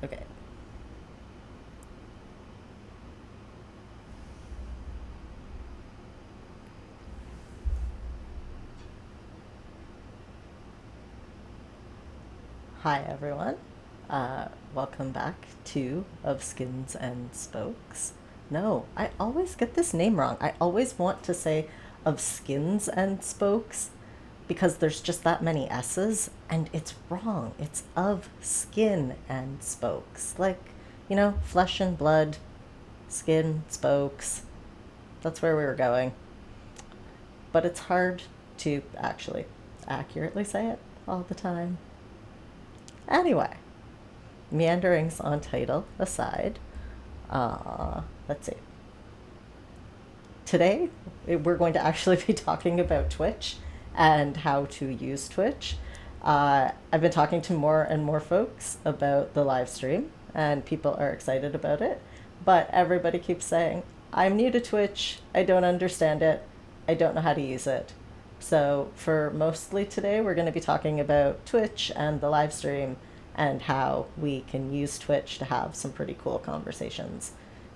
Okay. Hi, everyone. Welcome back to Of Skins and Spokes. No, I always get this name wrong. I always want to say Of Skins and Spokes because there's just that many S's, and it's wrong. It's Of Skin and Spokes. Like, flesh and blood, skin, spokes. That's where we were going. But it's hard to actually accurately say it all the time. Anyway, meanderings on title aside, let's see. Today, we're going to actually be talking about Twitch and how to use Twitch. I've been talking to more and more folks about the live stream, and people are excited about it. But everybody keeps saying, I'm new to Twitch, I don't understand it, I don't know how to use it. So, for mostly today, we're going to be talking about Twitch and the live stream and how we can use Twitch to have some pretty cool conversations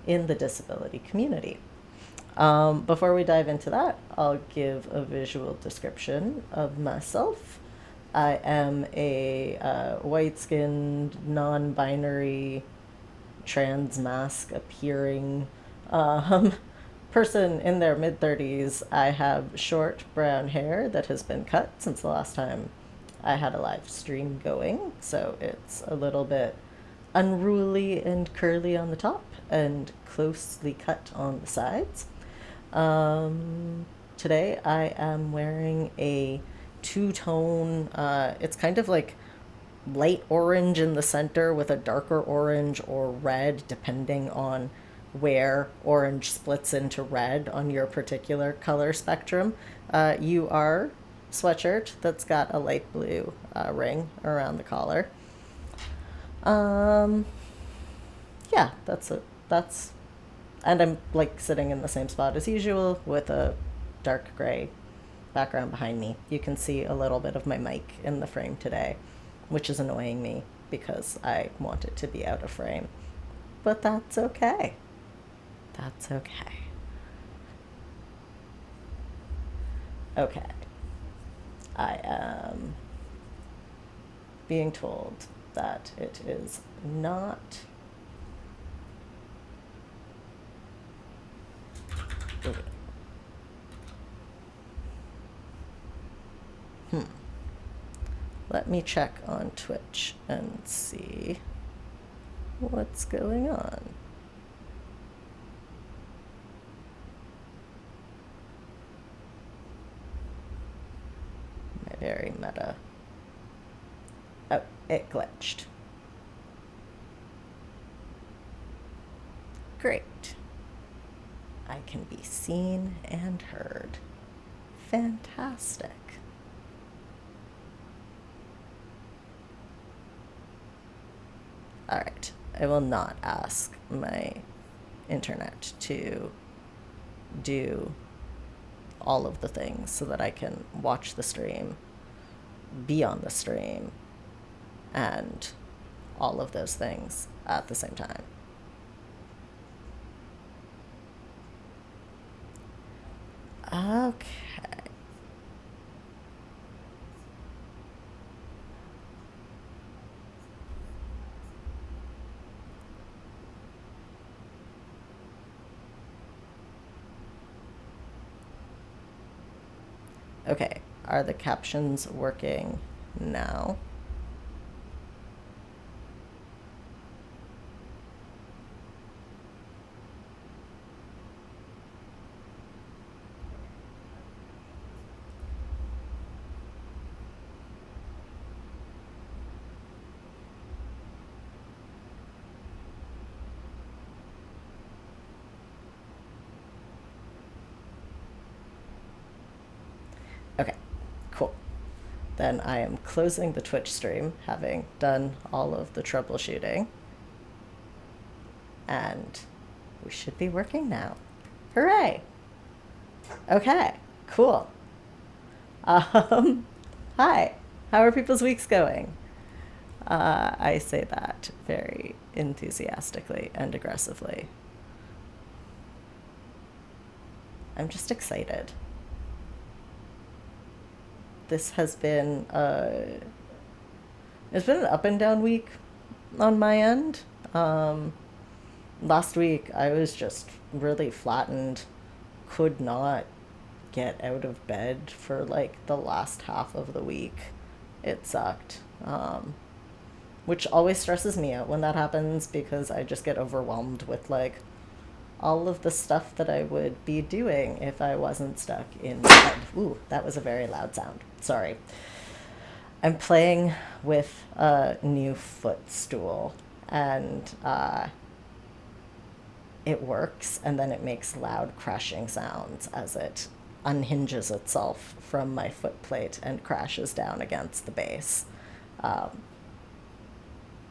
in the disability community. Before we dive into that, I'll give a visual description of myself. I am a white skinned, non binary, trans mask appearing um, person in their mid 30s. I have short brown hair that has been cut since the last time I had a live stream going, so it's a little bit unruly and curly on the top and closely cut on the sides. Today I am wearing a two-tone, it's kind of like light orange in the center with a darker orange or red, depending on where orange splits into red on your particular color spectrum. You are sweatshirt that's got a light blue ring around the collar. Um, yeah, that's it. And I'm like sitting in the same spot as usual with a dark gray background behind me. You can see a little bit of my mic in the frame today, which is annoying me because I want it to be out of frame. But that's okay. That's okay. Okay. I am being told that it is not. Okay. Let me check on Twitch and see what's going on. My very meta. Oh, it glitched. Great. I can be seen and heard. Fantastic. All right. I will not ask my internet to do all of the things so that I can watch the stream, be on the stream, and all of those things at the same time. Okay. Okay. Are the captions working now? Okay, cool. Then I am closing the Twitch stream, having done all of the troubleshooting. And we should be working now. Hooray! Okay, cool. Um, Hi. How are people's weeks going? I say that very enthusiastically and aggressively. I'm just excited. This has been it's been an up and down week on my end. Um, Last week I was just really flattened, could not get out of bed for like the last half of the week. It sucked. Which always stresses me out when that happens because I just get overwhelmed with like all of the stuff that I would be doing if I wasn't stuck in bed. Ooh, that was a very loud sound. Sorry. I'm playing with a new footstool and it works and then it makes loud crashing sounds as it unhinges itself from my foot plate and crashes down against the base. Um,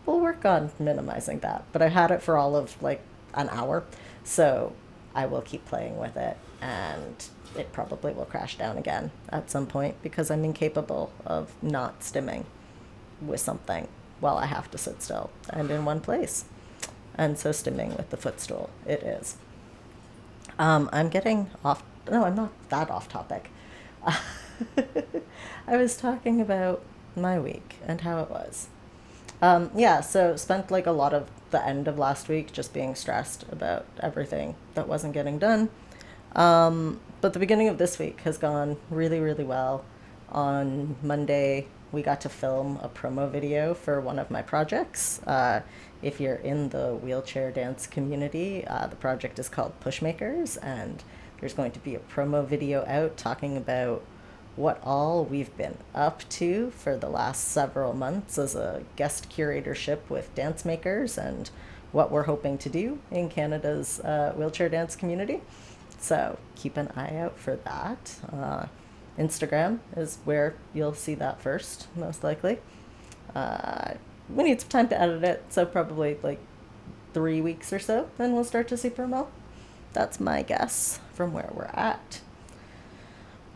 we'll work on minimizing that, but I had it for all of like an hour, so I will keep playing with it and it probably will crash down again at some point because I'm incapable of not stimming with something while I have to sit still and in one place. And so stimming with the footstool, it is. I'm getting off. No, I'm not that off topic. I was talking about my week and how it was. Yeah, so spent like a lot of the end of last week just being stressed about everything that wasn't getting done. But the beginning of this week has gone really, really well. On Monday, we got to film a promo video for one of my projects. If you're in the wheelchair dance community, the project is called Pushmakers, and there's going to be a promo video out talking about what all we've been up to for the last several months as a guest curatorship with dance makers and what we're hoping to do in Canada's wheelchair dance community. So keep an eye out for that. Instagram is where you'll see that first, most likely. We need some time to edit it, so probably like 3 weeks or so, and we'll start to see promo. That's my guess from where we're at.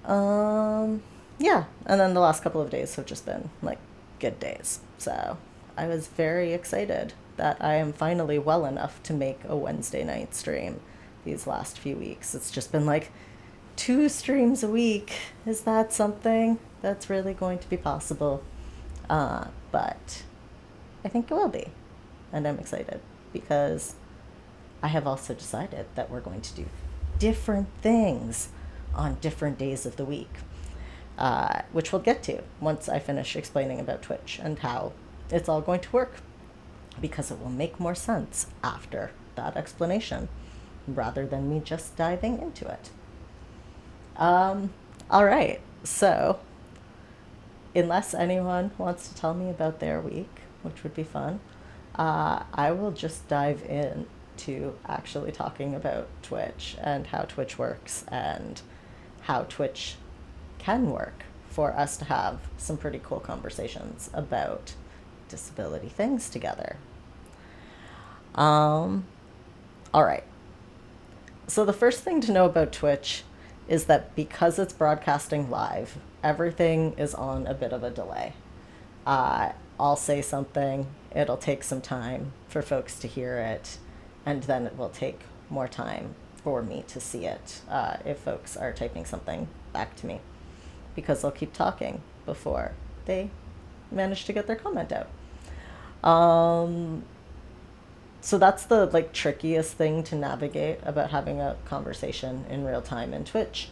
Yeah, and then the last couple of days have just been like good days. So I was very excited that I am finally well enough to make a Wednesday night stream these last few weeks. It's just been like 2 streams a week. Is that something that's really going to be possible? But I think it will be. And I'm excited because I have also decided that we're going to do different things on different days of the week, which we'll get to once I finish explaining about Twitch and how it's all going to work, because it will make more sense after that explanation rather than me just diving into it. All right, so unless anyone wants to tell me about their week, which would be fun, I will just dive in to actually talking about Twitch and how Twitch works and how Twitch can work for us to have some pretty cool conversations about disability things together. All right. So the first thing to know about Twitch is that because it's broadcasting live, everything is on a bit of a delay. I'll say something, it'll take some time for folks to hear it, and then it will take more time for me to see it if folks are typing something back to me, because they'll keep talking before they manage to get their comment out. So that's the like trickiest thing to navigate about having a conversation in real time in Twitch,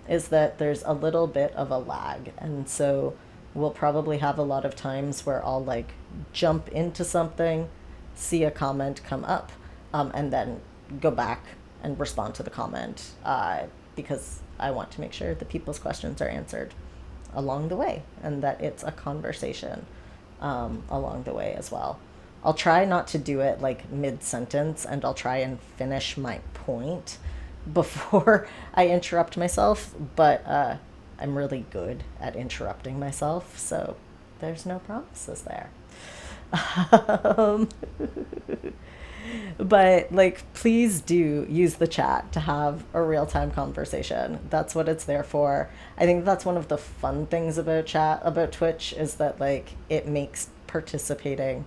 is that there's a little bit of a lag. And so we'll probably have a lot of times where I'll like jump into something, see a comment come up, and then go back and respond to the comment because I want to make sure that people's questions are answered along the way and that it's a conversation along the way as well. I'll try not to do it like mid-sentence, and I'll try and finish my point before I interrupt myself, but I'm really good at interrupting myself, so there's no promises there. But like, please do use the chat to have a real-time conversation. That's what it's there for. I think that's one of the fun things about Twitch, is that like it makes participating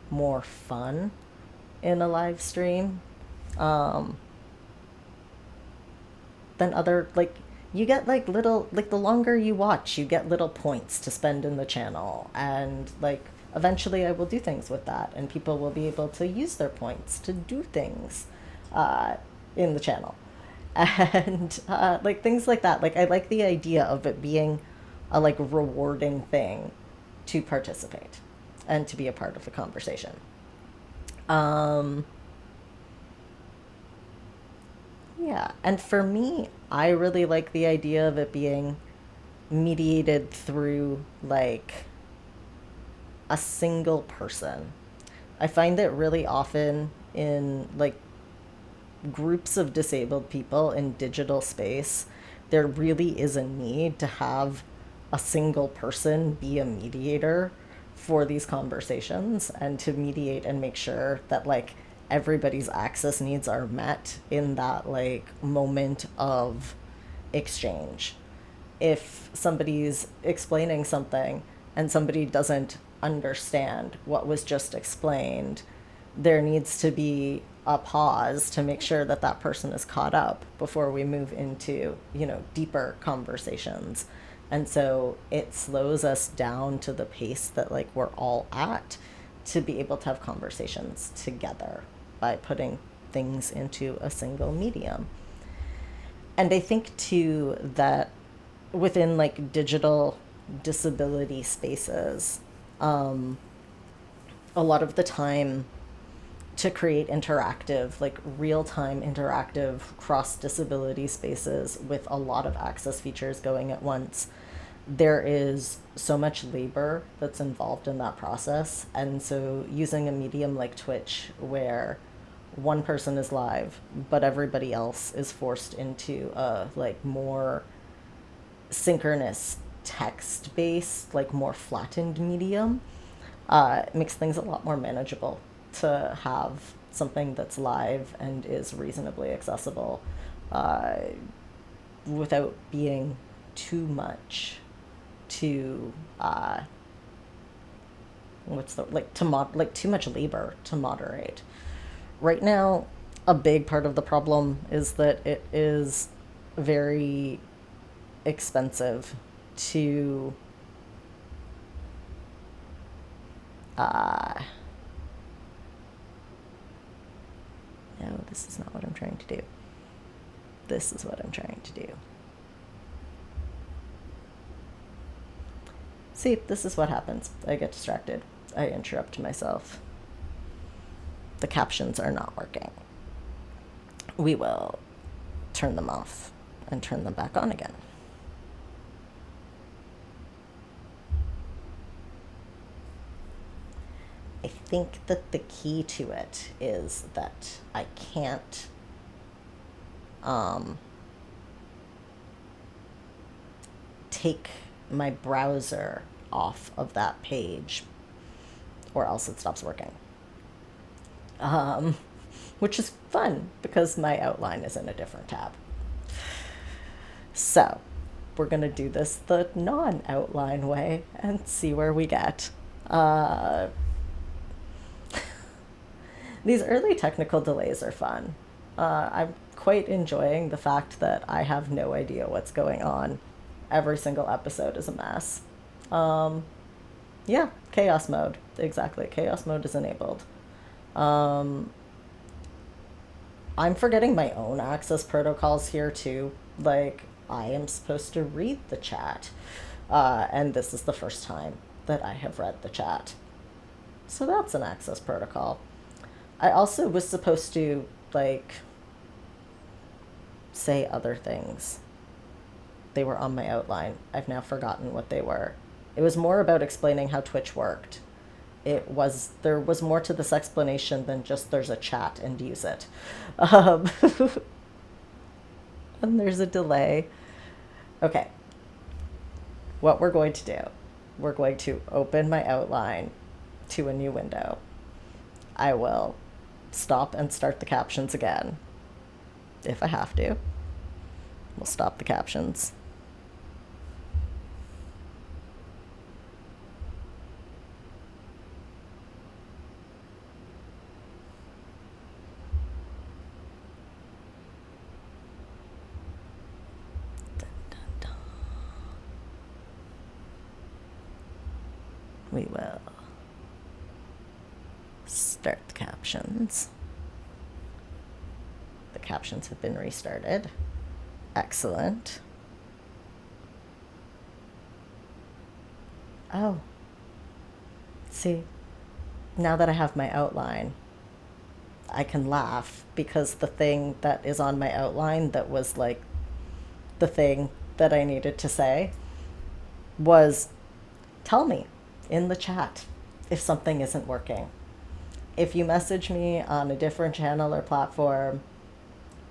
more fun in a live stream um, than other, like, you get like little, like, the longer you watch, you get little points to spend in the channel, and like eventually I will do things with that, and people will be able to use their points to do things uh, in the channel. And like things like that. Like, I like the idea of it being a like rewarding thing to participate and to be a part of the conversation. Um, yeah, and for me, I really like the idea of it being mediated through like a single person. I find that really often in like groups of disabled people in digital space, there really is a need to have a single person be a mediator for these conversations, and to mediate and make sure that like everybody's access needs are met in that like moment of exchange. If somebody's explaining something and somebody doesn't understand what was just explained, there needs to be a pause to make sure that that person is caught up before we move into, deeper conversations. And so it slows us down to the pace that like we're all at, to be able to have conversations together by putting things into a single medium. And I think too that within like digital disability spaces, um, a lot of the time, to create interactive, like real time interactive cross disability spaces with a lot of access features going at once, there is so much labor that's involved in that process. And so using a medium like Twitch, where one person is live, but everybody else is forced into a like more synchronous text based, like more flattened medium, makes things a lot more manageable to have something that's live and is reasonably accessible, uh, without being too much to what's the like to mod like too much labor to moderate. Right now, a big part of the problem is that it is very expensive to uh, no, this is not what I'm trying to do. This is what I'm trying to do. See, this is what happens. I get distracted. I interrupt myself. The captions are not working. We will turn them off and turn them back on again. I think that the key to it is that I can't take my browser off of that page, or else it stops working. Um, which is fun because my outline is in a different tab. So we're going to do this the non-outline way and see where we get. These early technical delays are fun. I'm quite enjoying the fact that I have no idea what's going on. Every single episode is a mess. Yeah, chaos mode. Exactly. Chaos mode is enabled. I'm forgetting my own access protocols here too. Like, I am supposed to read the chat. And this is the first time that I have read the chat. So that's an access protocol. I also was supposed to, like, say other things. They were on my outline. I've now forgotten what they were. It was more about explaining how Twitch worked. There was more to this explanation than just there's a chat and use it. Um, and there's a delay. Okay. What we're going to do, we're going to open my outline to a new window. I will stop and start the captions again, if I have to. We'll stop the captions. we will start the captions. The captions have been restarted. Excellent. Oh, see, now that I have my outline, I can laugh because the thing that is on my outline that was like the thing that I needed to say was, tell me in the chat if something isn't working. If you message me on a different channel or platform,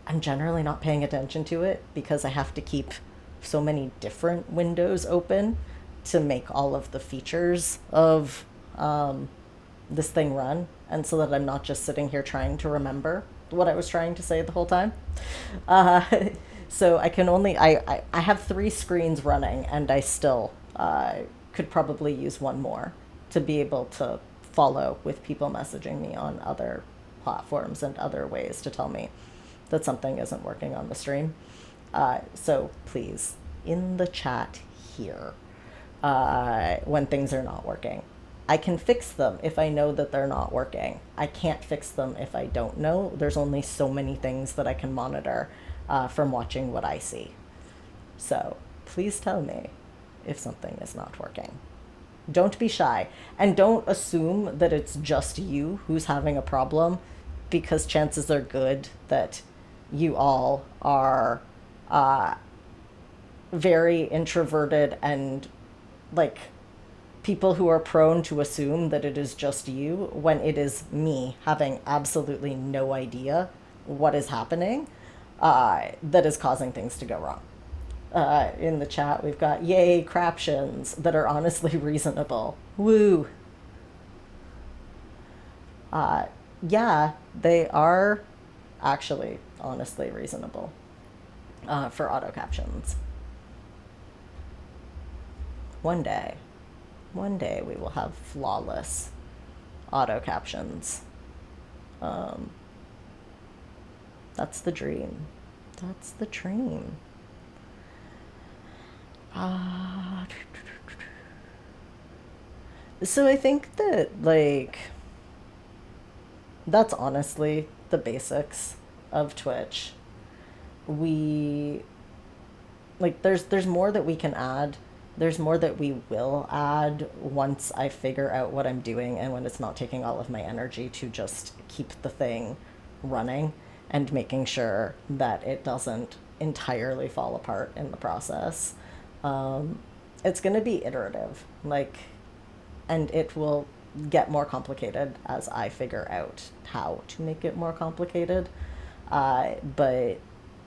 I'm generally not paying attention to it because I have to keep so many different windows open to make all of the features of this thing run, and so that I'm not just sitting here trying to remember what I was trying to say the whole time. Uh, so I can only, I have three screens running, and I still could probably use one more to be able to follow with people messaging me on other platforms and other ways to tell me that something isn't working on the stream. So please, in the chat here, when things are not working. I can fix them if I know that they're not working. I can't fix them if I don't know. There's only so many things that I can monitor from watching what I see. So please tell me if something is not working. Don't be shy, and don't assume that it's just you who's having a problem, because chances are good that you all are very introverted and like people who are prone to assume that it is just you when it is me having absolutely no idea what is happening that is causing things to go wrong. In the chat, we've got yay craptions that are honestly reasonable. Woo. Yeah, they are actually honestly reasonable for auto captions. One day we will have flawless auto captions. That's the dream. That's the dream. So I think that like that's honestly the basics of Twitch. We like there's more that we can add. There's more that we will add once I figure out what I'm doing and when it's not taking all of my energy to just keep the thing running and making sure that it doesn't entirely fall apart in the process. It's going to be iterative, like, and it will get more complicated as I figure out how to make it more complicated. But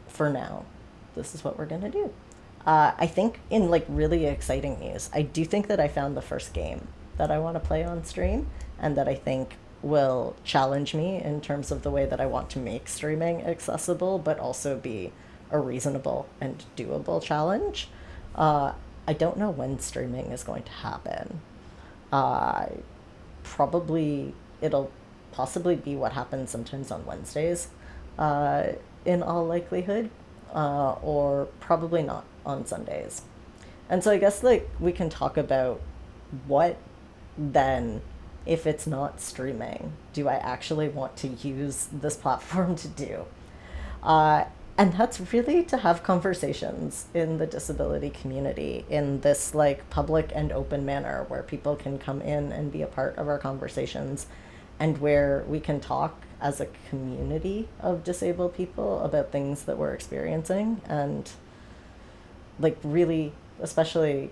for now, this is what we're going to do. I think in like really exciting news, I do think that I found the first game that I want to play on stream and that I think will challenge me in terms of the way that I want to make streaming accessible, but also be a reasonable and doable challenge. I don't know when streaming is going to happen. Probably it'll possibly be what happens sometimes on Wednesdays, in all likelihood, or probably not on Sundays. And so I guess like we can talk about what then, if it's not streaming, do I actually want to use this platform to do? And that's really to have conversations in the disability community in this like public and open manner where people can come in and be a part of our conversations and where we can talk as a community of disabled people about things that we're experiencing. And like really, especially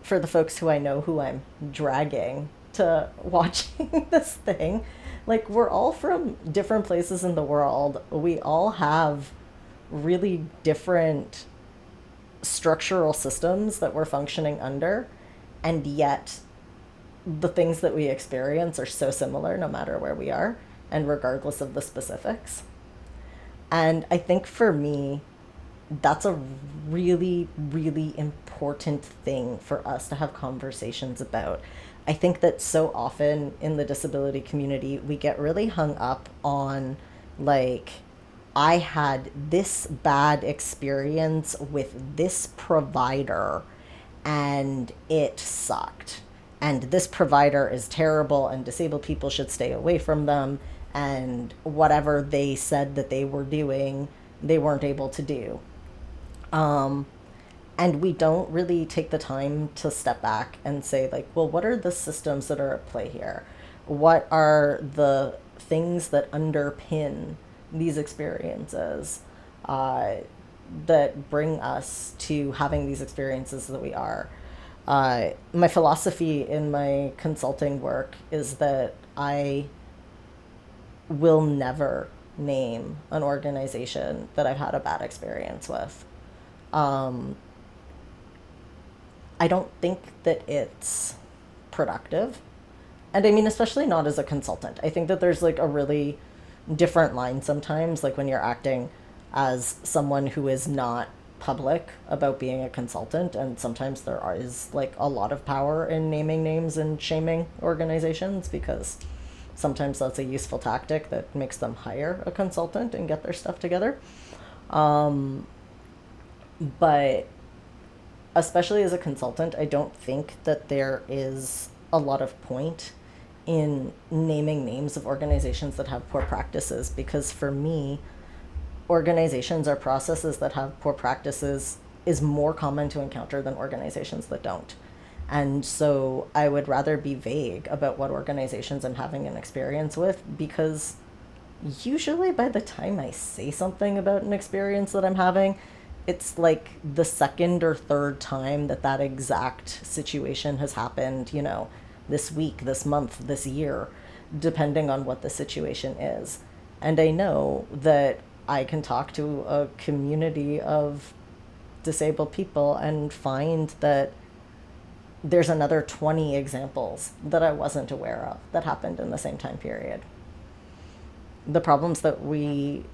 for the folks who I know who I'm dragging to watching this thing, like we're all from different places in the world. We all have really different structural systems that we're functioning under, and yet the things that we experience are so similar no matter where we are and regardless of the specifics. And I think for me, that's a really, really important thing for us to have conversations about. I think that so often in the disability community, we get really hung up on like, I had this bad experience with this provider and it sucked. and this provider is terrible and disabled people should stay away from them, and whatever they said that they were doing, they weren't able to do. And we don't really take the time to step back and say, like, well, what are the systems that are at play here? What are the things that underpin these experiences that bring us to having these experiences that we are? My philosophy in my consulting work is that I will never name an organization that I've had a bad experience with. I don't think that it's productive. And I mean, especially not as a consultant. I think that there's like a really different line sometimes, like when you're acting as someone who is not public about being a consultant. And sometimes there is like a lot of power in naming names and shaming organizations, because sometimes that's a useful tactic that makes them hire a consultant and get their stuff together. But especially as a consultant, I don't think that there is a lot of point in naming names of organizations that have poor practices, because for me, organizations or processes that have poor practices is more common to encounter than organizations that don't. And so I would rather be vague about what organizations I'm having an experience with, because usually by the time I say something about an experience that I'm having, it's like the second or third time that that exact situation has happened, you know, this week, this month, this year, depending on what the situation is. And I know that I can talk to a community of disabled people and find that there's another 20 examples that I wasn't aware of that happened in the same time period. The problems that we,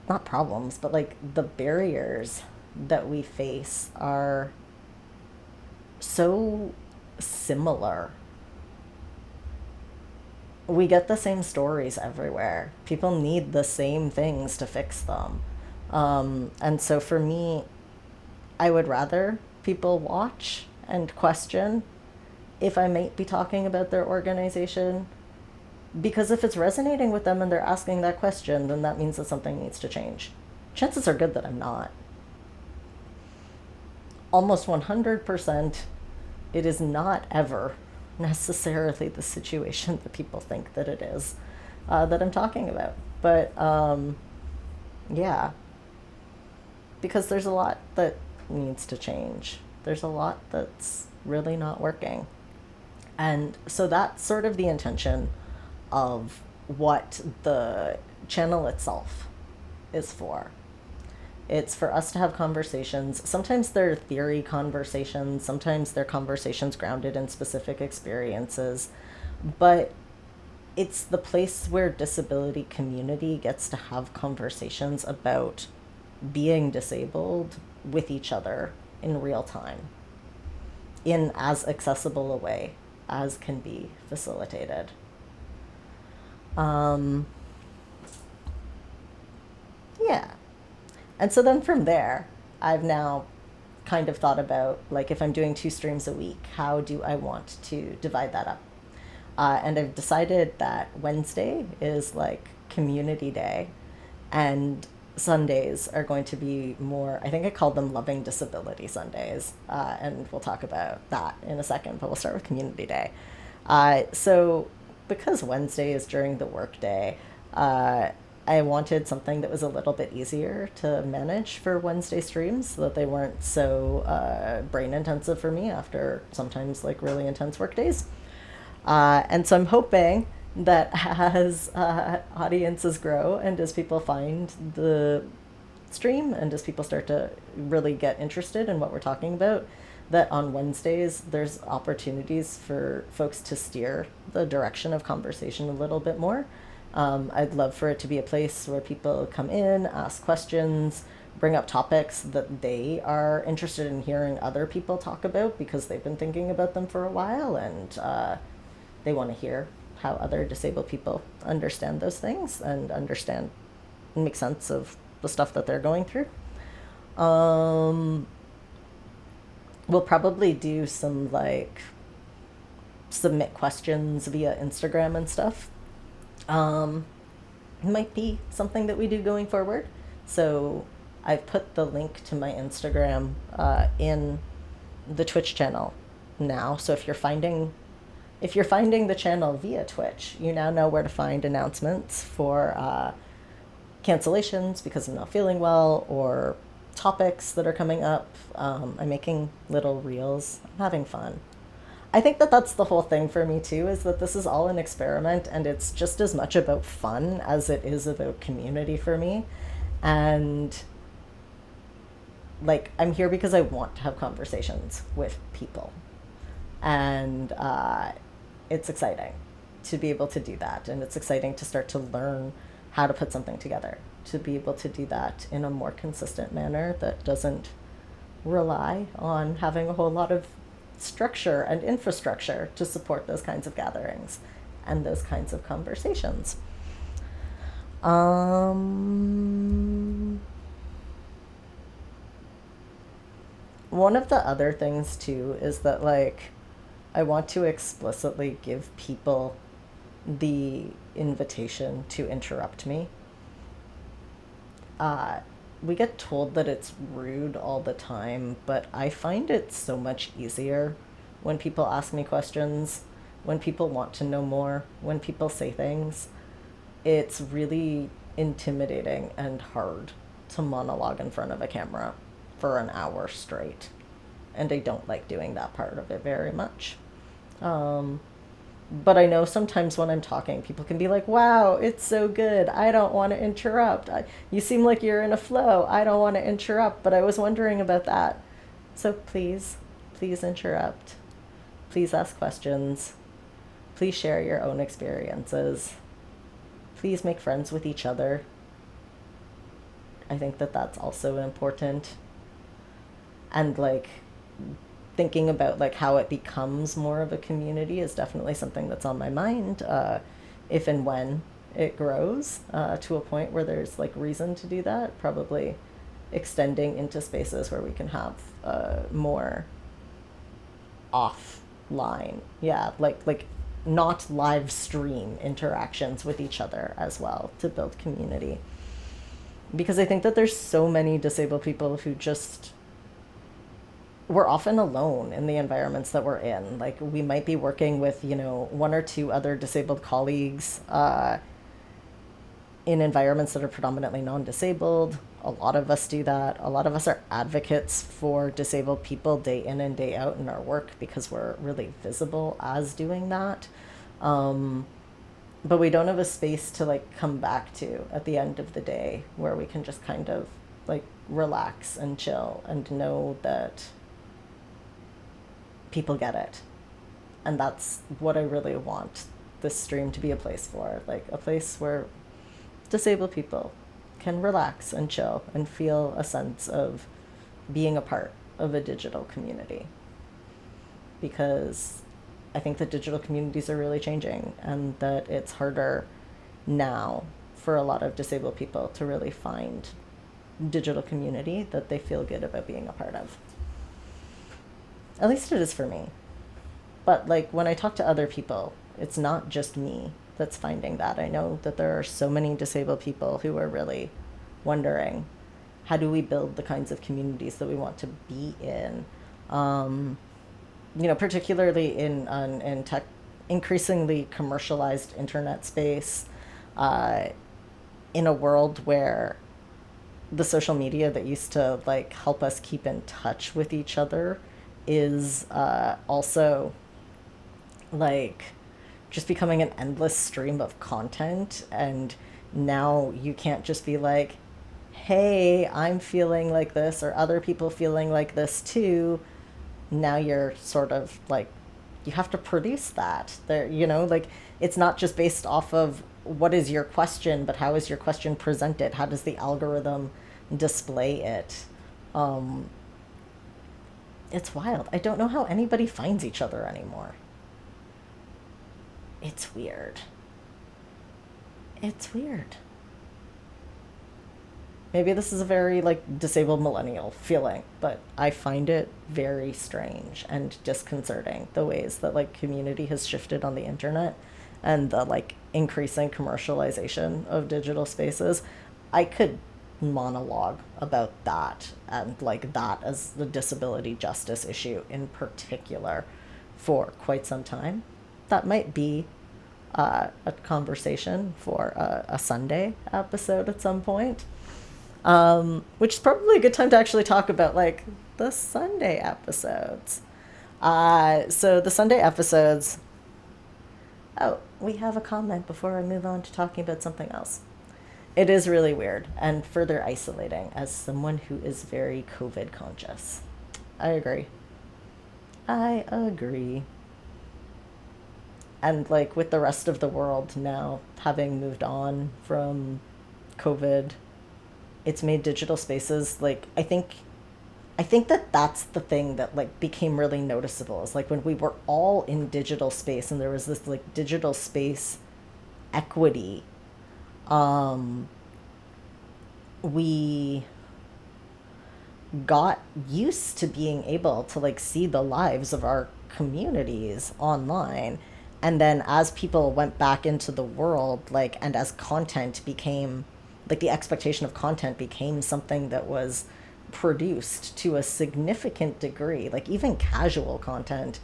not problems, but like the barriers that we face are so similar. We get the same stories everywhere. People need the same things to fix them. And so for me, I would rather people watch and question if I might be talking about their organization, because if it's resonating with them and they're asking that question, then that means that something needs to change. Chances are good that I'm not. Almost 100%, it is not ever necessarily the situation that people think that it is that I'm talking about. But yeah, because there's a lot that needs to change. There's a lot that's really not working. And so that's sort of the intention of what the channel itself is for. It's for us to have conversations. Sometimes they're theory conversations, sometimes they're conversations grounded in specific experiences, but it's the place where disability community gets to have conversations about being disabled with each other in real time, in as accessible a way as can be facilitated. Yeah. And so then from there, I've now kind of thought about, like, if I'm doing 2 streams a week, how do I want to divide that up? And I've decided that Wednesday is like community day, and Sundays are going to be more, I think I called them Loving Disability Sundays. And we'll talk about that in a second, but we'll start with community day. So because Wednesday is during the workday, I wanted something that was a little bit easier to manage for Wednesday streams so that they weren't so brain intensive for me after sometimes like really intense work days. And so I'm hoping that as audiences grow and as people find the stream and as people start to really get interested in what we're talking about, that on Wednesdays there's opportunities for folks to steer the direction of conversation a little bit more. I'd love for it to be a place where people come in, ask questions, bring up topics that they are interested in hearing other people talk about because they've been thinking about them for a while, and they want to hear how other disabled people understand those things and understand and make sense of the stuff that they're going through. We'll probably do some like submit questions via Instagram and stuff. Um, might be something that we do going forward. So I've put the link to my Instagram in the Twitch channel now. So if you're finding the channel via Twitch, you now know where to find announcements for cancellations because I'm not feeling well, or topics that are coming up. I'm making little reels. I'm having fun. I think that that's the whole thing for me too, is that this is all an experiment and it's just as much about fun as it is about community for me. And like, I'm here because I want to have conversations with people. And it's exciting to be able to do that. And it's exciting to start to learn how to put something together, to be able to do that in a more consistent manner that doesn't rely on having a whole lot of structure and infrastructure to support those kinds of gatherings and those kinds of conversations. One of the other things too is that, like, I want to explicitly give people the invitation to interrupt me. Uh, we get told that it's rude all the time, but I find it so much easier when people ask me questions, when people want to know more, when people say things. It's really intimidating and hard to monologue in front of a camera for an hour straight. And I don't like doing that part of it very much. Um, but I know sometimes when I'm talking, people can be like, wow, it's so good. I don't want to interrupt. You seem like you're in a flow. I don't want to interrupt, but I was wondering about that. So please, please interrupt. Please ask questions. Please share your own experiences. Please make friends with each other. I think that that's also important. And like, thinking about like how it becomes more of a community is definitely something that's on my mind, if and when it grows to a point where there's like reason to do that, probably extending into spaces where we can have more offline, yeah, like not live stream interactions with each other as well, to build community. Because I think that there's so many disabled people who just, we're often alone in the environments that we're in. Like, we might be working with, you know, one or two other disabled colleagues in environments that are predominantly non-disabled. A lot of us do that. A lot of us are advocates for disabled people day in and day out in our work because we're really visible as doing that. Um, but we don't have a space to like come back to at the end of the day where we can just kind of like relax and chill and know that people get it. And that's what I really want this stream to be a place for, like a place where disabled people can relax and chill and feel a sense of being a part of a digital community. Because I think that digital communities are really changing and that it's harder now for a lot of disabled people to really find digital community that they feel good about being a part of. At least it is for me. But like, when I talk to other people, it's not just me that's finding that. I know that there are so many disabled people who are really wondering, how do we build the kinds of communities that we want to be in? Um, you know, particularly in tech, increasingly commercialized internet space, uh, in a world where the social media that used to like help us keep in touch with each other is also like just becoming an endless stream of content. And now you can't just be like, hey, I'm feeling like this, or other people feeling like this too. Now you're sort of like, you have to produce that there, you know, like, it's not just based off of what is your question, but how is your question presented, how does the algorithm display it. um it's wild. I don't know how anybody finds each other anymore. It's weird. It's weird. Maybe this is a very like disabled millennial feeling, but I find it very strange and disconcerting the ways that like community has shifted on the internet and the like increasing commercialization of digital spaces. I could monologue about that and like that as the disability justice issue in particular for quite some time. That might be a conversation for a Sunday episode at some point, which is probably a good time to actually talk about like the Sunday episodes. So the Sunday episodes. Oh, we have a comment before I move on to talking about something else. It is really weird and further isolating as someone who is very COVID conscious. I agree. I agree. And like with the rest of the world now having moved on from COVID, it's made digital spaces like I think that that's the thing that like became really noticeable is like when we were all in digital space and there was this like digital space equity, um we got used to being able to like see the lives of our communities online. And then as people went back into the world, like, and as content became, like, the expectation of content became something that was produced to a significant degree, like, even casual content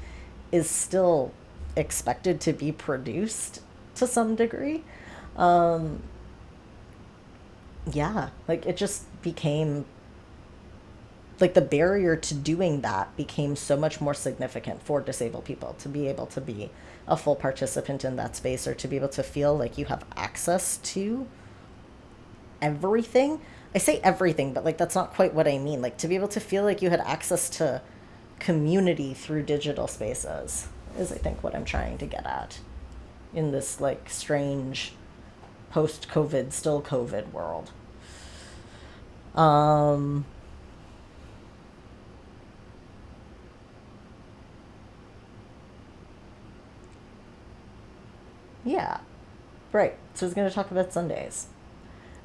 is still expected to be produced to some degree. Um, yeah, like, it just became like the barrier to doing that became so much more significant for disabled people to be able to be a full participant in that space or to be able to feel like you have access to everything. I say everything, but like that's not quite what I mean. Like to be able to feel like you had access to community through digital spaces is I think what I'm trying to get at in this like strange post COVID, still COVID world. Um yeah, right. So I was going to talk about Sundays.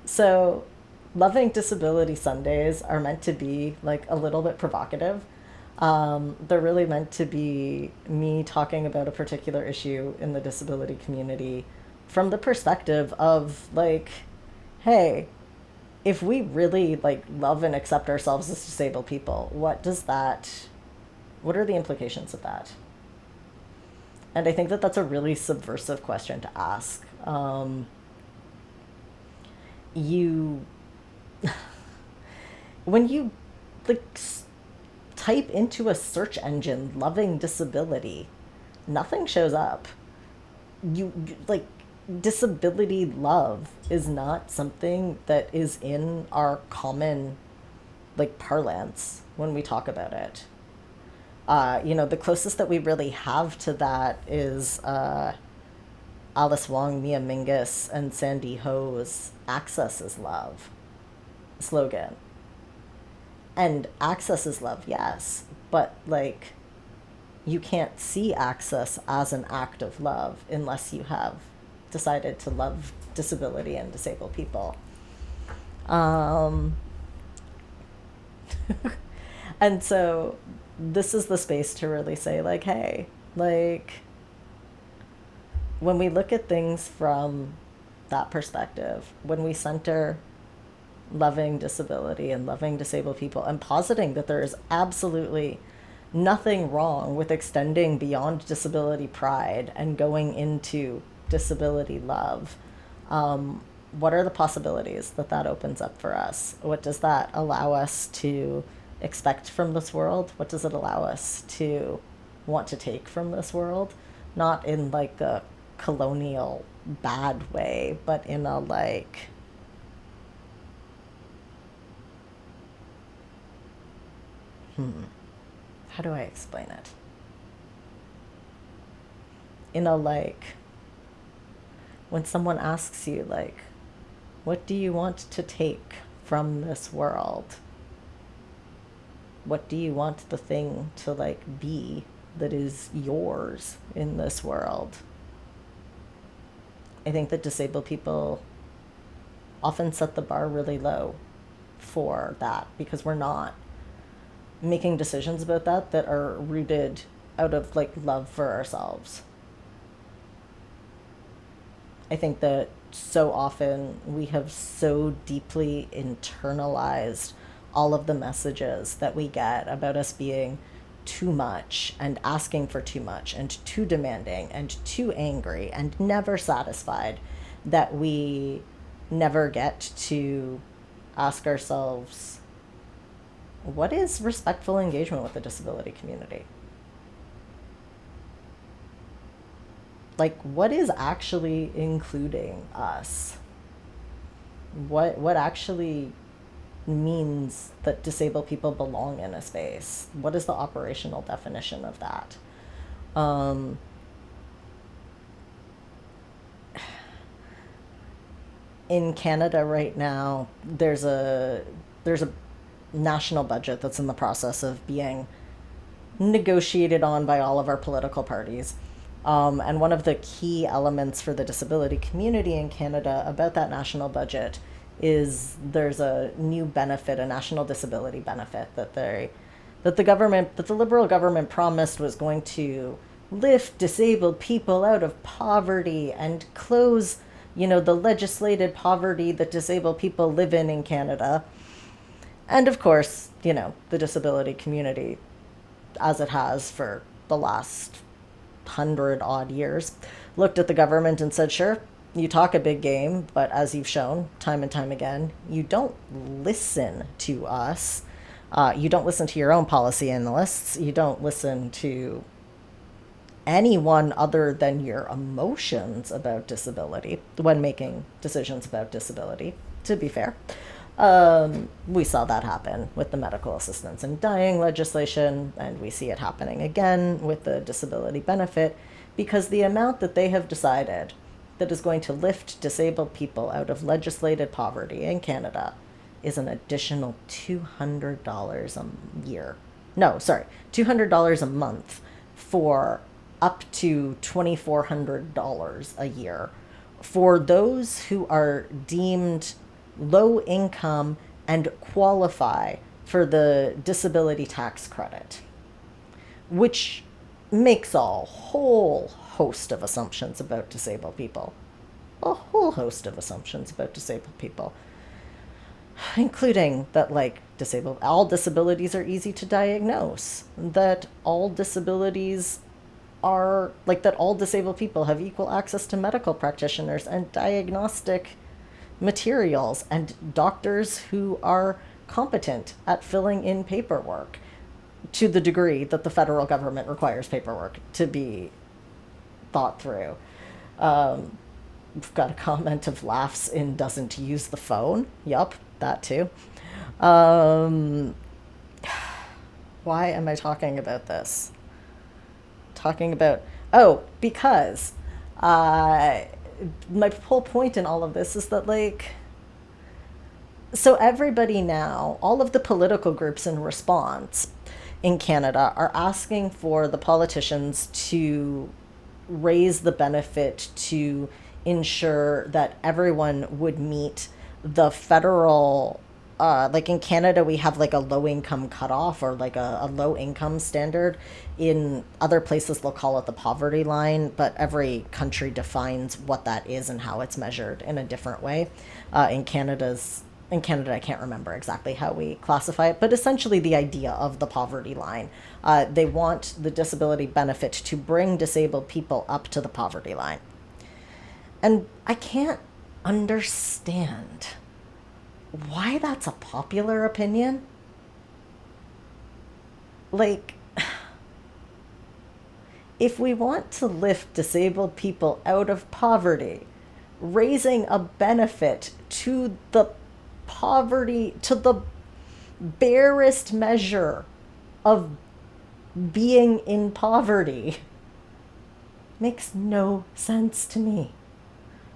So, loving disability Sundays are meant to be like a little bit provocative. They're really meant to be me talking about a particular issue in the disability community from the perspective of like, hey, if we really like love and accept ourselves as disabled people, what are the implications of that? And I think that that's a really subversive question to ask. You when you like type into a search engine loving disability, nothing shows up. Like disability love is not something that is in our common like parlance when we talk about it. The closest that we really have to that is Alice Wong, Mia Mingus, and Sandy Ho's "Access is Love" slogan. And access is love, yes, but like you can't see access as an act of love unless you have decided to love disability and disabled people. Um, and so this is the space to really say, like, hey, like, when we look at things from that perspective, when we center loving disability and loving disabled people and positing that there is absolutely nothing wrong with extending beyond disability pride and going into disability love, what are the possibilities that that opens up for us? What does that allow us to expect from this world? What does it allow us to want to take from this world? Not in like a colonial bad way, but in a like how do I explain it? In a like when someone asks you like what do you want to take from this world? What do you want the thing to like be that is yours in this world? I think that disabled people often set the bar really low for that, because we're not making decisions about that are rooted out of like love for ourselves. I think that so often we have so deeply internalized all of the messages that we get about us being too much and asking for too much and too demanding and too angry and never satisfied, that we never get to ask ourselves, what is respectful engagement with the disability community? Like, what is actually including us? What actually means that disabled people belong in a space? What is the operational definition of that? Um, in Canada right now, there's a national budget that's in the process of being negotiated on by all of our political parties. And one of the key elements for the disability community in Canada about that national budget is there's a new benefit, a national disability benefit that the Liberal government promised was going to lift disabled people out of poverty and close, the legislated poverty that disabled people live in Canada. And of course, the disability community, as it has for the last 100 odd years, looked at the government and said, sure, you talk a big game, but as you've shown time and time again, you don't listen to us. You don't listen to your own policy analysts. You don't listen to anyone other than your emotions about disability when making decisions about disability, to be fair. We saw that happen with the medical assistance in dying legislation, and we see it happening again with the disability benefit, because the amount that they have decided that is going to lift disabled people out of legislated poverty in Canada is an additional $200 a year. No, sorry, $200 a month for up to $2,400 a year for those who are deemed low income and qualify for the disability tax credit, which makes a whole host of assumptions about disabled people. A whole host of assumptions about disabled people, including that, like, all disabilities are easy to diagnose, that all disabilities are like that all disabled people have equal access to medical practitioners and diagnostic materials and doctors who are competent at filling in paperwork, to the degree that the federal government requires paperwork to be thought through. We've got a comment of laughs in doesn't use the phone. Yup, that too. Why am I talking about this? Because my whole point in all of this is that, like, so everybody now, all of the political groups in response in Canada are asking for the politicians to raise the benefit to ensure that everyone would meet the federal, like in Canada, we have like a low income cutoff, or like a low income standard. In other places, they'll call it the poverty line, but every country defines what that is and how it's measured in a different way. In Canada, I can't remember exactly how we classify it, but essentially the idea of the poverty line. They want the disability benefit to bring disabled people up to the poverty line. And I can't understand why that's a popular opinion. Like, if we want to lift disabled people out of poverty, raising a benefit to the poverty, to the barest measure of being in poverty, makes no sense to me.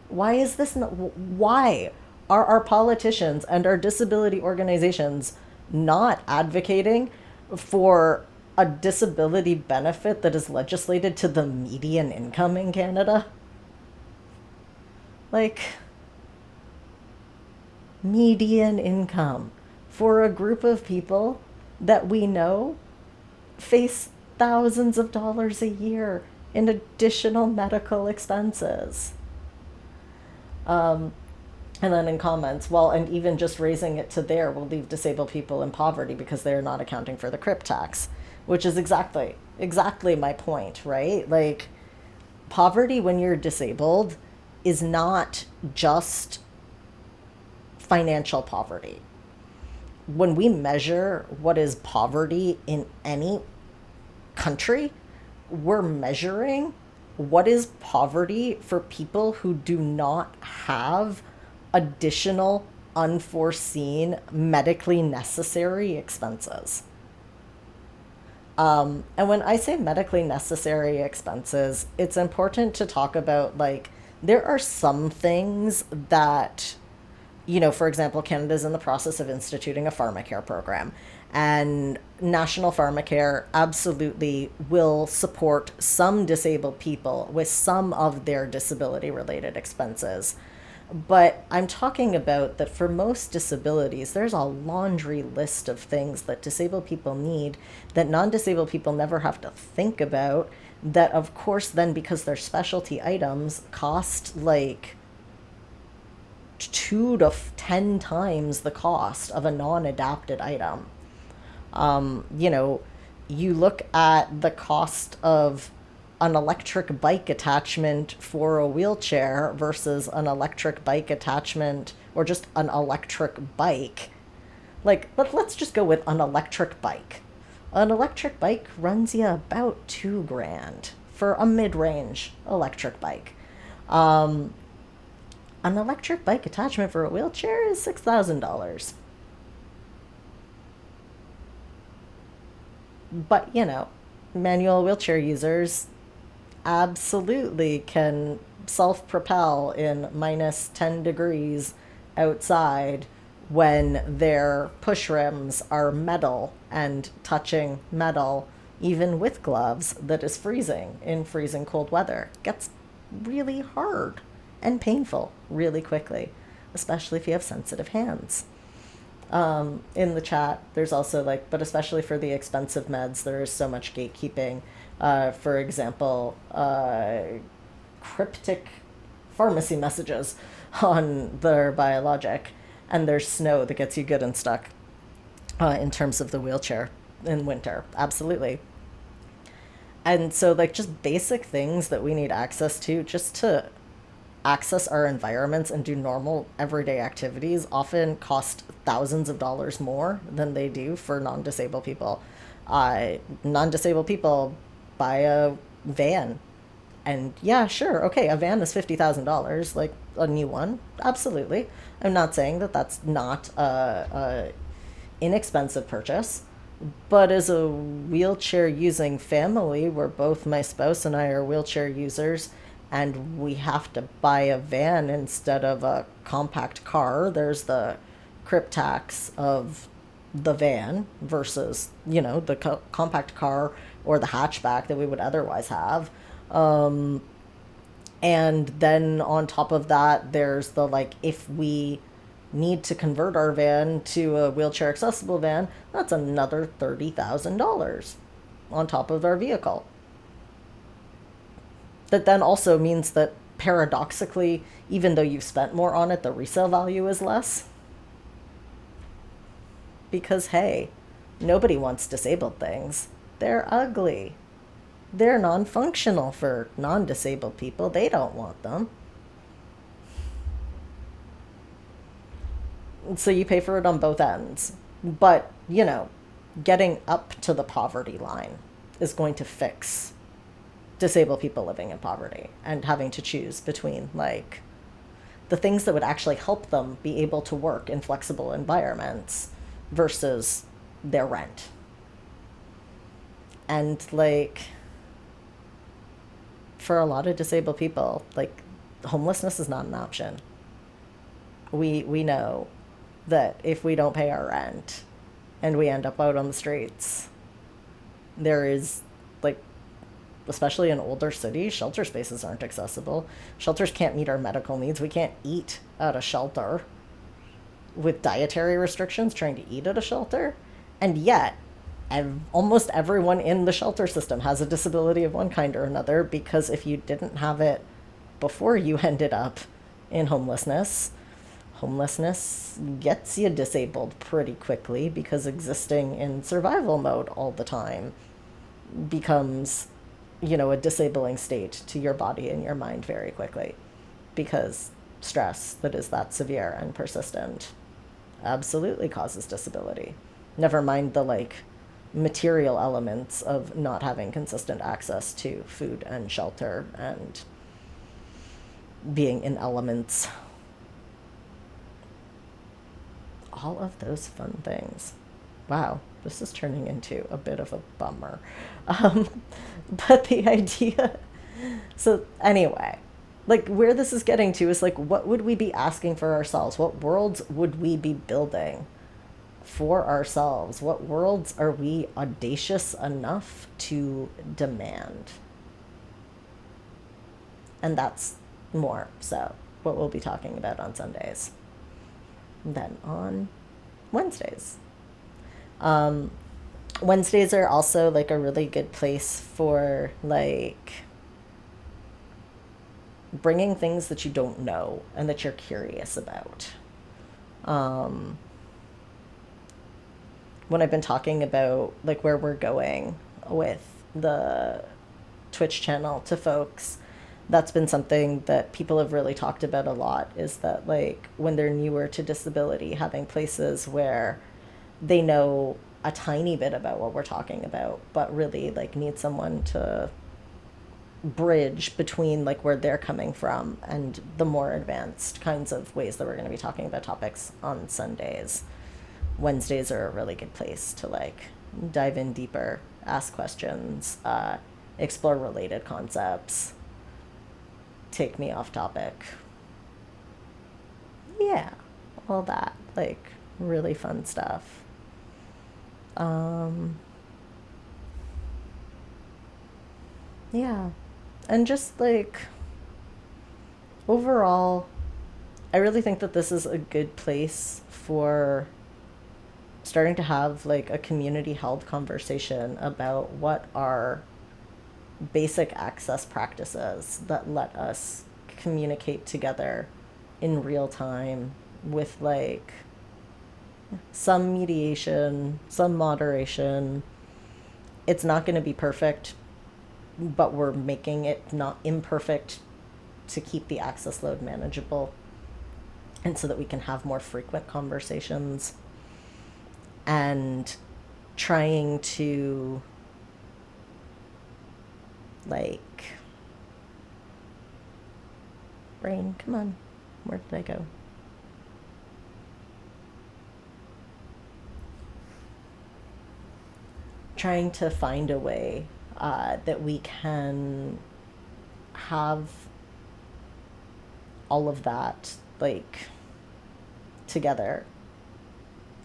Why is this not, why are our politicians and our disability organizations not advocating for a disability benefit that is legislated to the median income in Canada? Like, median income. for a group of people that we know face thousands of dollars a year in additional medical expenses. And then in comments, well, and even just raising it to there will leave disabled people in poverty because they're not accounting for the crip tax, which is exactly my point, right? Like, poverty when you're disabled is not just financial poverty. When we measure what is poverty in any country, we're measuring what is poverty for people who do not have additional unforeseen medically necessary expenses. And when I say medically necessary expenses, it's important to talk about, like, there are some things that, for example, Canada's in the process of instituting a pharmacare program. And National Pharmacare absolutely will support some disabled people with some of their disability related expenses. But I'm talking about that for most disabilities, there's a laundry list of things that disabled people need that non disabled people never have to think about. That, of course, then because they're specialty items, cost like 2 to 10 times the cost of a non adapted item. You look at the cost of an electric bike attachment for a wheelchair versus an electric bike attachment or just an electric bike. Like, let's just go with an electric bike. An electric bike runs you about $2,000 for a mid-range electric bike. An electric bike attachment for a wheelchair is $6,000. But, manual wheelchair users absolutely can self-propel in minus 10 degrees outside when their push rims are metal and touching metal, even with gloves, that is freezing in freezing cold weather. It gets really hard and painful really quickly, especially if you have sensitive hands. In the chat, there's also but especially for the expensive meds, there is so much gatekeeping. For example, cryptic pharmacy messages on their biologic, and there's snow that gets you good and stuck in terms of the wheelchair in winter. Absolutely. And so, just basic things that we need access to just to access our environments and do normal everyday activities often cost thousands of dollars more than they do for non-disabled people. Non-disabled people buy a van, and yeah, sure, okay, a van is $50,000, like a new one. Absolutely. I'm not saying that that's not a inexpensive purchase, but as a wheelchair using family, where both my spouse and I are wheelchair users, and we have to buy a van instead of a compact car, there's the crip tax of the van versus, the compact car or the hatchback that we would otherwise have. And then on top of that, there's the, if we need to convert our van to a wheelchair accessible van, that's another $30,000 on top of our vehicle. That then also means that paradoxically, even though you've spent more on it, the resale value is less. Because, hey, nobody wants disabled things. They're ugly. They're non-functional for non-disabled people. They don't want them. So you pay for it on both ends. But, getting up to the poverty line is going to fix disabled people living in poverty and having to choose between the things that would actually help them be able to work in flexible environments versus their rent. And for a lot of disabled people, homelessness is not an option. We know that if we don't pay our rent and we end up out on the streets, there is especially in older cities, shelter spaces aren't accessible. Shelters can't meet our medical needs. We can't eat at a shelter. with dietary restrictions trying to eat at a shelter. And yet, almost everyone in the shelter system has a disability of one kind or another, because if you didn't have it before you ended up in homelessness, homelessness gets you disabled pretty quickly, because existing in survival mode all the time becomes, a disabling state to your body and your mind very quickly, because stress that is that severe and persistent absolutely causes disability. Never mind the material elements of not having consistent access to food and shelter and being in elements. All of those fun things. Wow, this is turning into a bit of a bummer. But the idea. So, anyway, where this is getting to is what would we be asking for ourselves? What worlds would we be building for ourselves? What worlds are we audacious enough to demand? And that's more so what we'll be talking about on Sundays than on Wednesdays. Wednesdays are also a really good place for bringing things that you don't know and that you're curious about. When I've been talking about where we're going with the Twitch channel to folks, that's been something that people have really talked about a lot, is that when they're newer to disability, having places where they know a tiny bit about what we're talking about, but really need someone to bridge between where they're coming from and the more advanced kinds of ways that we're going to be talking about topics on Sundays. Wednesdays are a really good place to dive in deeper, ask questions, explore related concepts, take me off topic. Yeah, all that really fun stuff. Yeah, and just overall, I really think that this is a good place for starting to have a community held conversation about what are basic access practices that let us communicate together in real time with some mediation, some moderation. It's not going to be perfect, but we're making it not imperfect to keep the access load manageable, and so that we can have more frequent conversations, and trying to brain, come on, where did I go? Trying to find a way that we can have all of that together,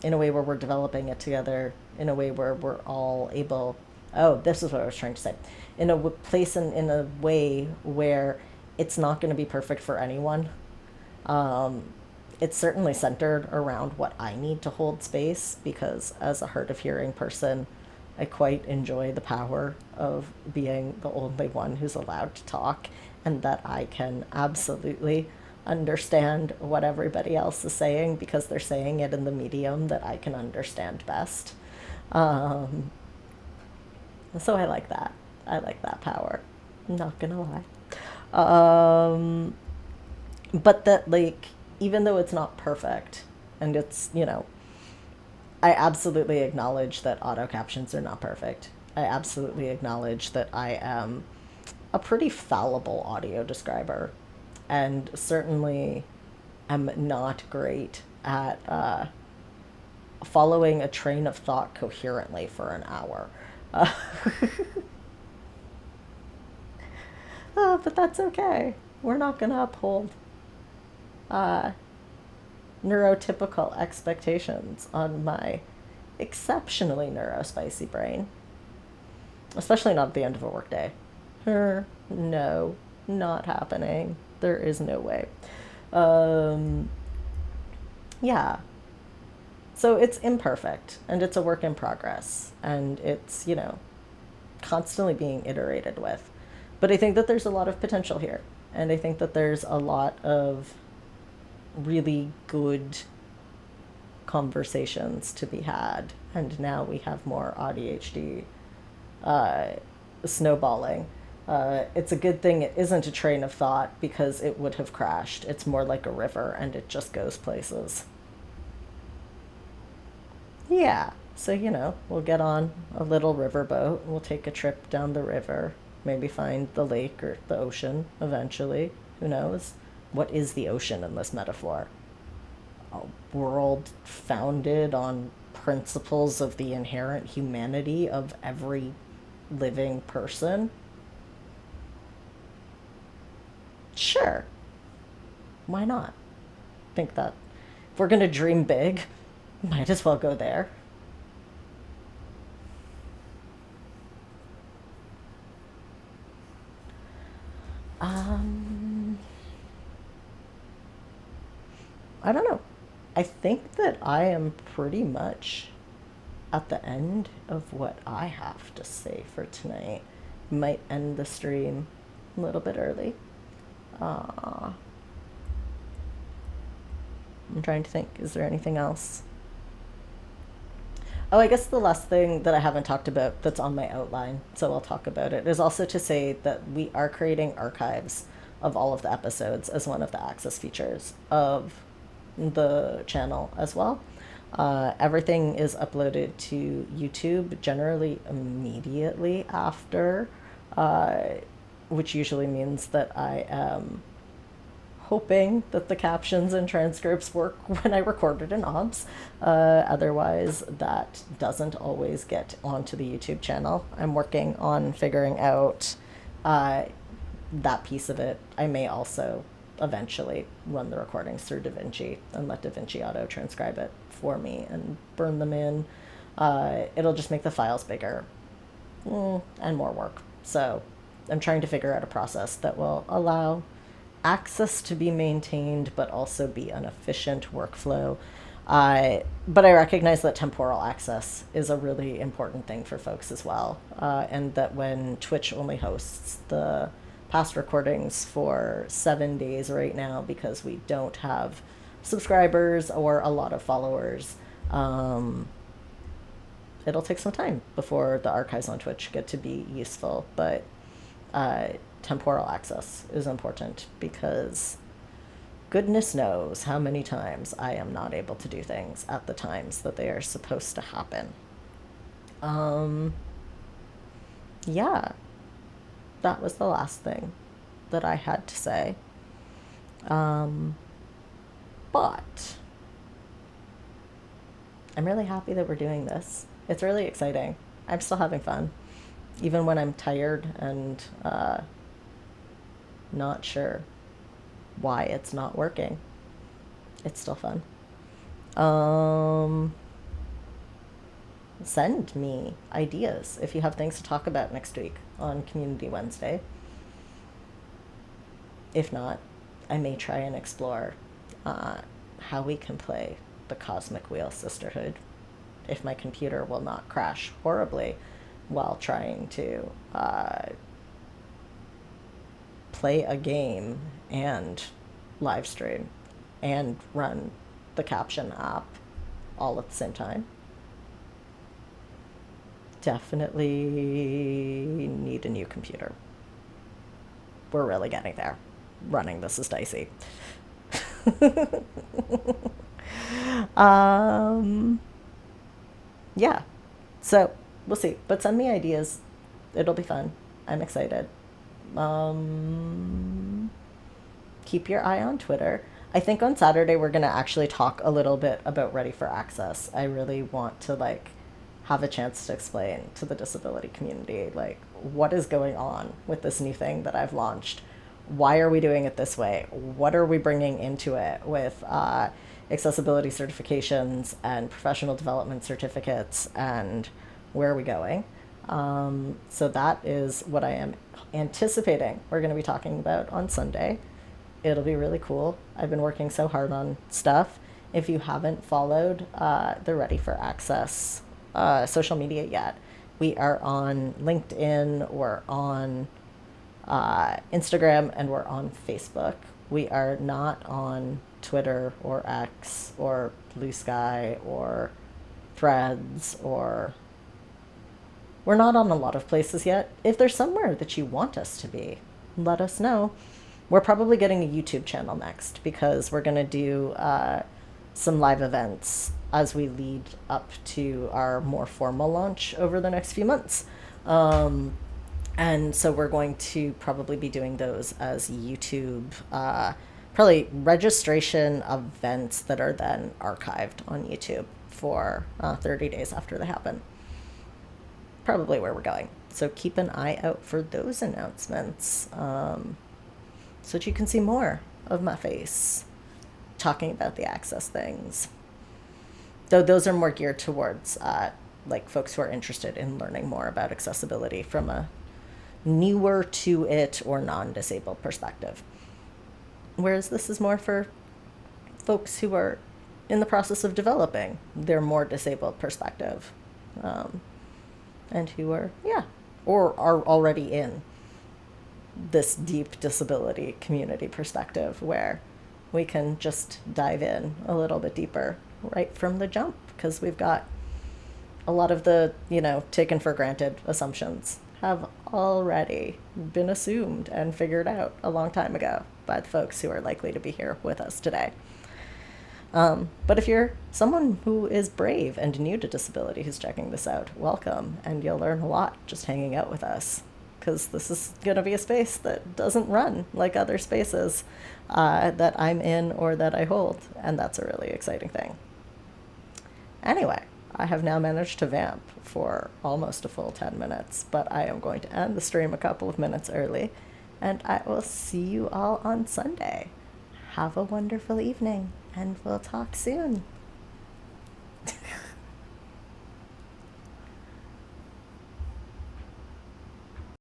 in a way where we're developing it together, in a way where we're all able, this is what I was trying to say, in a place and in a way where it's not going to be perfect for anyone. It's certainly centered around what I need to hold space, because as a hard of hearing person, I quite enjoy the power of being the only one who's allowed to talk, and that I can absolutely understand what everybody else is saying, because they're saying it in the medium that I can understand best. So I like that. I like that power. I'm not gonna lie. But that even though it's not perfect, and it's, I absolutely acknowledge that auto captions are not perfect. I absolutely acknowledge that I am a pretty fallible audio describer, and certainly am not great at following a train of thought coherently for an hour. But that's okay. We're not going to uphold neurotypical expectations on my exceptionally neurospicy brain. Especially not at the end of a workday. No, not happening. There is no way. Yeah. So it's imperfect and it's a work in progress and it's, constantly being iterated with. But I think that there's a lot of potential here. And I think that there's a lot of really good conversations to be had. And now we have more ADHD uh, snowballing. It's a good thing it isn't a train of thought because it would have crashed. It's more like a river and it just goes places. Yeah. So, we'll get on a little riverboat. We'll take a trip down the river, maybe find the lake or the ocean eventually. Who knows? What is the ocean in this metaphor? A world founded on principles of the inherent humanity of every living person? Sure. Why not? Think that if we're going to dream big, might as well go there. Um, I don't know. I think that I am pretty much at the end of what I have to say for tonight. Might end the stream a little bit early. Uh, I'm trying to think. Is there anything else? Oh, I guess the last thing that I haven't talked about that's on my outline, so I'll talk about it, is also to say that we are creating archives of all of the episodes as one of the access features of the channel as well. Everything is uploaded to YouTube generally immediately after, uh, which usually means that I am hoping that the captions and transcripts work when I record it in OBS. Otherwise, that doesn't always get onto the YouTube channel. I'm working on figuring out uh, that piece of it. I may also eventually run the recordings through DaVinci and let DaVinci Auto transcribe it for me and burn them in. It'll just make the files bigger and more work. So I'm trying to figure out a process that will allow access to be maintained, but also be an efficient workflow. But I recognize that temporal access is a really important thing for folks as well. And that when Twitch only hosts the past recordings for 7 days right now because we don't have subscribers or a lot of followers, it'll take some time before the archives on Twitch get to be useful. But uh, temporal access is important because goodness knows how many times I am not able to do things at the times that they are supposed to happen. Um, yeah, that was the last thing that I had to say. Um, but I'm really happy that we're doing this. It's really exciting. I'm still having fun, even when I'm tired and not sure why it's not working. It's still fun. Um, Send me ideas if you have things to talk about next week on Community Wednesday. If not, I may try and explore uh, how we can play the Cosmic Wheel Sisterhood if my computer will not crash horribly while trying to play a game and live stream and run the caption app all at the same time. Definitely need a new computer. We're really getting there. Running this is dicey. um, yeah. So we'll see. But send me ideas. It'll be fun. I'm excited. Um, Keep your eye on Twitter. I think on Saturday we're gonna actually talk a little bit about Ready for Access. I really want to have a chance to explain to the disability community what is going on with this new thing that I've launched. Why are we doing it this way? What are we bringing into it with accessibility certifications and professional development certificates, and where are we going? So that is what I am anticipating we're going to be talking about on Sunday. It'll be really cool. I've been working so hard on stuff. If you haven't followed the Ready for Access social media yet, we are on LinkedIn, we're on Instagram, and we're on Facebook. We are not on Twitter or X or Blue Sky or Threads, or we're not on a lot of places yet. If there's somewhere that you want us to be, let us know. We're probably getting a YouTube channel next because we're going to do some live events as we lead up to our more formal launch over the next few months. And so we're going to probably be doing those as YouTube, probably registration events that are then archived on YouTube for 30 days after they happen. Probably where we're going. So keep an eye out for those announcements so that you can see more of my face talking about the access things. Though those are more geared towards like folks who are interested in learning more about accessibility from a newer to it or non-disabled perspective. Whereas this is more for folks who are in the process of developing their more disabled perspective, and who are, or are already in this deep disability community perspective where we can just dive in a little bit deeper right from the jump, because we've got a lot of the, taken for granted assumptions have already been assumed and figured out a long time ago by the folks who are likely to be here with us today. But if you're someone who is brave and new to disability who's checking this out, welcome, and you'll learn a lot just hanging out with us, because this is going to be a space that doesn't run like other spaces that I'm in or that I hold, and that's a really exciting thing. Anyway, I have now managed to vamp for almost a full 10 minutes, but I am going to end the stream a couple of minutes early, and I will see you all on Sunday. Have a wonderful evening, and we'll talk soon.